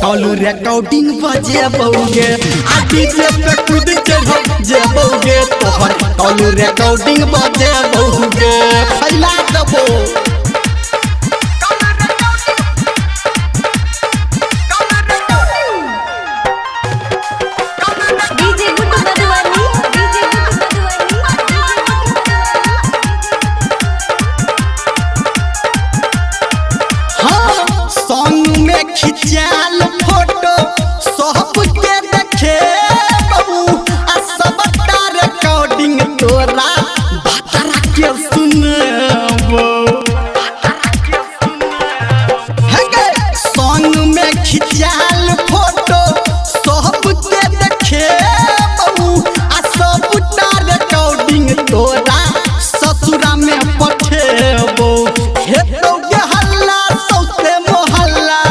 Call recording बजे बउगे आ DJ पे कूद चढ़ जे बउगे तोहर कॉल रिकॉर्डिंग बजे बउगे फैला दबो खिंचाल फोटो सब के देखे बहू आ सबटा रिकॉर्डिंग तोरा बतरा के सुनबो हे सॉन्ग में खिंचाल फोटो सब के देखे बहू आ सबटा रिकॉर्डिंग तोरा ससुरा में पठेबो हे तो हल्ला सौसे मोहल्ला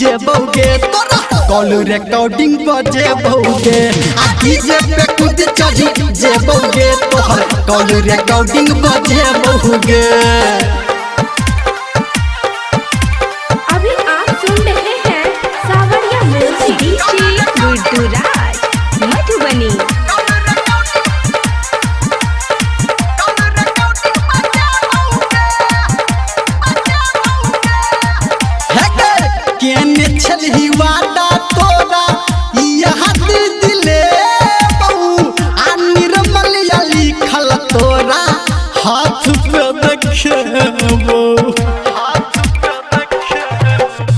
जे बउगे तोरा कॉल रिकॉर्डिंग बजे बउगे आ डीजे पे कूद चढ़ी जे बउगे तोहर कॉल रिकॉर्डिंग बजे बउगे। अभी आप सुन रहे हैं सावरिया म्यूजिक डीजे गुड्डूराज मधुबनी। छलही वादा तोरा यहाँ दिले बहू आ निर्मल या लिखल तोरा हाथ पे देखबो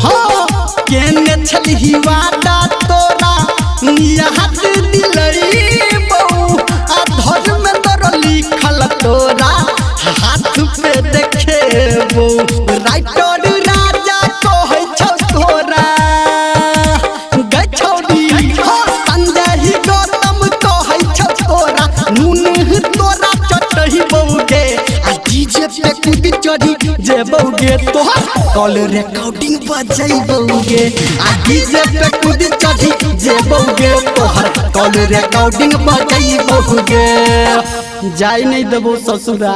हाँ केने छलही वादा तोरा यहाँ दिले बहू आ धर्मेंद्र लिखल तोरा हाथ पे देखबो राइटर राजा कहै छौ तोरा जे बउगे तोहर कॉल रिकॉर्डिंग बजै बउगे आ डीजे पे कूद चढ़ी जे बउगे तोहर कॉल रिकॉर्डिंग बजै बउगे जाय नहीं देबो ससुरा।